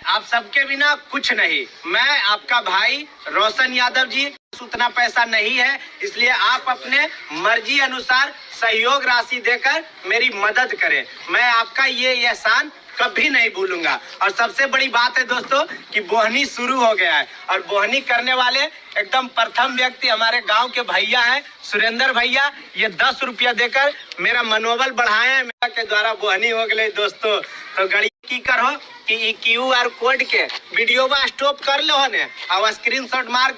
आप सबके बिना कुछ नहीं। मैं आपका भाई रोशन यादव जी, उतना पैसा नहीं है, इसलिए आप अपने मर्जी अनुसार सहयोग राशि देकर मेरी मदद करें। मैं आपका ये एहसान कभी नहीं भूलूंगा। और सबसे बड़ी बात है दोस्तों कि बोहनी शुरू हो गया है और बोहनी करने वाले एकदम प्रथम व्यक्ति हमारे गांव के भैया हैं, सुरेंद्र भैया। ये 10 रुपया देकर मेरा मनोबल बढ़ाए हैं। मेरा के द्वारा बोहनी हो गए दोस्तों। तो गड़ी की करो कि QR कोड के वीडियो स्टॉप कर लो ने और स्क्रीनशॉट मार के